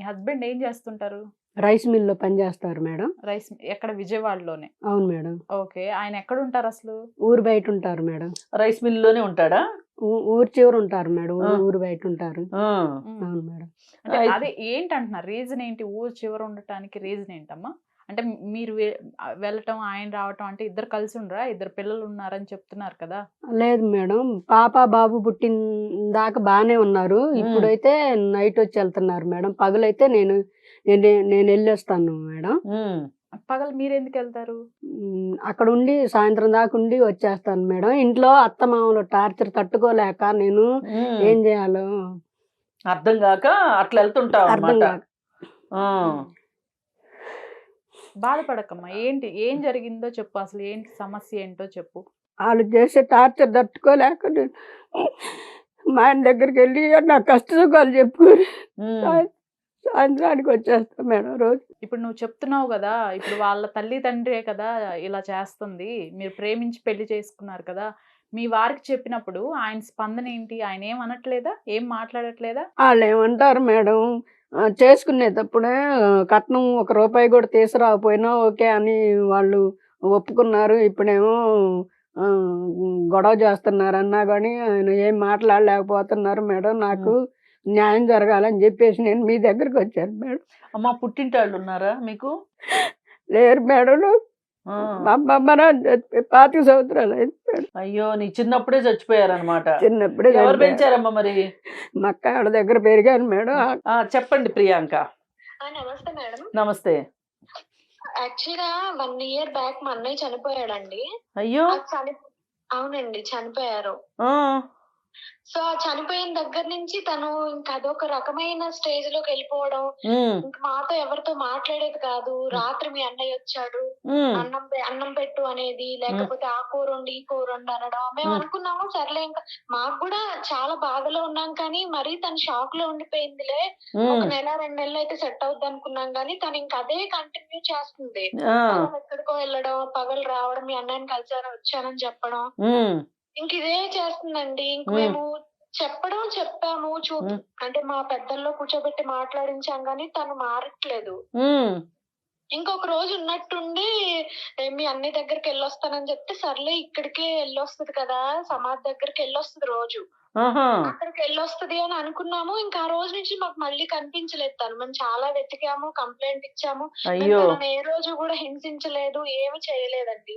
Husband ఏం చేస్తుంటారు? Rice మిల్‌లో పనిచేస్తారు మేడం. రైస్ ఎక్కడ విజయవాడలోనే? అవును మేడం. ఓకే. ఆయన ఎక్కడుంటారసలు? ఊరు బయటుంటారు మేడం. రైస్ మిల్‌లోనే ఉంటాడా? ఊరు చివర ఉంటారు మేడం. ఆ! ఊరు బయటుంటారు. ఆ! హ్మ్. అవును మేడం. అంటే అయితే అదే ఏంటంటున్నారు? రీజన్ ఏంటి? ఊరు చివర ఉండటానికి రీజన్ ఏంటమ్మా? అంటే మీరు వెళ్ళటం, ఆయన రావటం అంటే ఇద్దరు కలిసి ఉండరా? ఇద్దరు పిల్లలున్నారని చెప్తున్నారు కదా! లేదు మేడం. పాప, బాబు పుట్టిన దాకా బానే ఉన్నారు. హ్మ్. ఇప్పుడైతే నైటొచ్చి ఎళ్తున్నారు మేడం. పగలైతే నేనెళ్ళొస్తాను మేడం. హ్మ్. పగలు మీరెందుకెళ్తారు? అక్కడుండి సాయంత్రం దాకా ఉండి వచ్చేస్తాను మేడం. ఇంట్లో అత్తమామల టార్చర్ తట్టుకోలేక నేను హ్మ్. ఏం జేయాలో అర్థం గాక అట్లా అర్థం ఎళ్తుంటావన్నమాట. గాక. ఆ! హ్మ్. బాధపడకమ్మా. ఏంటి? ఏం జరిగిందో చెప్పు. అసలు ఏంటి సమస్య ఏంటో చెప్పు. ఆళ్ళు చేసే టార్చర్ తట్టుకోలేక నేను మా ఆయన దగ్గరికెళ్ళి నా కష్ట సుఖాలు చెప్పుకొని హ్మ్. సాయం సాయంత్రానికి వచ్చేస్తా మేడం రోజు. ఇప్పుడు నువ్వు చెప్తున్నావు గదా! ఇప్పుడు వాళ్ళ తల్లి, తండ్రే కదా ఇలా చేస్తుంది. మీరు ప్రేమించి పెళ్లి చేసుకున్నారు కదా! మీ వారికి చెప్పినప్పుడు ఆయన స్పందన ఏంటి? ఆయన ఏం అనట్లేదా? ఏం మాట్లాడట్లేదా? ఆళ్ళేమంటారు మేడం చేసుకునేటప్పుడే కట్నం ఒక రూపాయి కూడా తీసుకురాకపోయినా ఓకే అని వాళ్ళు ఒప్పుకున్నారు. ఇప్పుడేమో గొడవ చేస్తున్నారన్నా గానీ ఆయన ఏం మాట్లాడలేకపోతున్నారు మేడం. నాకు హ్మ్. న్యాయం జరగాలని జెప్పేసి నేను మీ దగ్గరకొచ్చాను మేడం. అమ్మ పుట్టింటాళ్ళున్నారా మీకు? లేరు మేడం. ఆ! మా అమ్మ నాన్న చచ్చిపోయి 25 సంవత్సరాలయింది మేడం. అయ్యో! నీ చిన్నప్పుడే చచ్చిపోయారన్నమాట. చిన్నప్పుడే ఎవరు చనిపోయారు. పెంచారమ్మా మరి? మా అక్కావిడ దగ్గర పెరిగాను మేడం. ఆ! చెప్పండి ప్రియాంక. నమస్తే మేడం. నమస్తే. యాక్చువల్‌గా 1 ఇయర్ బ్యాక్ మా అన్నయ్య చనిపోయాడండి. అయ్యో! అది చని అవునండి. చనిపోయారు. ఆ! సో, ఆ చనిపోయిన దగ్గర నుంచి తను ఇంక అదొక రకమైన స్టేజ్‌లోకెళ్ళిపోవడం. హ్మ్. ఇంక మాతో ఎవరితో మాట్లాడేది కాదు. రాత్రి మీ అన్నయ్యొచ్చాడు. హ్మ్. అన్నం పెట్టు అనేది, హ్మ్. లేకపోతే ఆ కూరొండు, ఈ కూరొండు అనడం. హ్మ్. మేమనుకున్నాము సర్లే ఇంక మాకు గూడా చాలా బాధలో ఉన్నాం కానీ, మరీ తను షాక్‌లో ఉండిపోయిందిలే. ఒక హ్మ్. నెల, 2 నెలలయితే సెట్ అవుద్దనుకున్నాం గానీ, తనింక అదే కంటిన్యూ చేస్తుంది. ఆ! పగలెక్కడికో వెళ్ళడం, పగలు రావడం, మీ అన్నయ్యని కలిసాను, వచ్చానని చెప్పడం. హ్మ్. ఇంకిదే చేస్తుందండి. హ్మ్. మేము చెప్పాము. హ్మ్. అంటే మా పెద్దల్లో కూర్చోబెట్టి మాట్లాడించాం గానీ, తను మారట్లేదు. హ్మ్. ఇంకొక రోజు ఉన్నట్టుండి మీ అన్నయ్య దగ్గరికెళ్ళొస్తానని చెప్తే, సర్లే ఇక్కడికే ఎళ్ళొస్తది కదా! సమాధి దగ్గరికెళ్ళొస్తది రోజు. ఆహా! అక్కడికెళ్ళొస్తది అని అనుకున్నాము. ఇంకా ఆ రోజు నుంచి మాకు మళ్ళీ కనిపించలేదు తను. మేము చాలా వెతికాము, కంప్లెయింట్ ఇచ్చాము. మేము అయ్యో! తనని ఏ రోజు గూడా హింసించలేదు, ఏమి చేయలేదండి.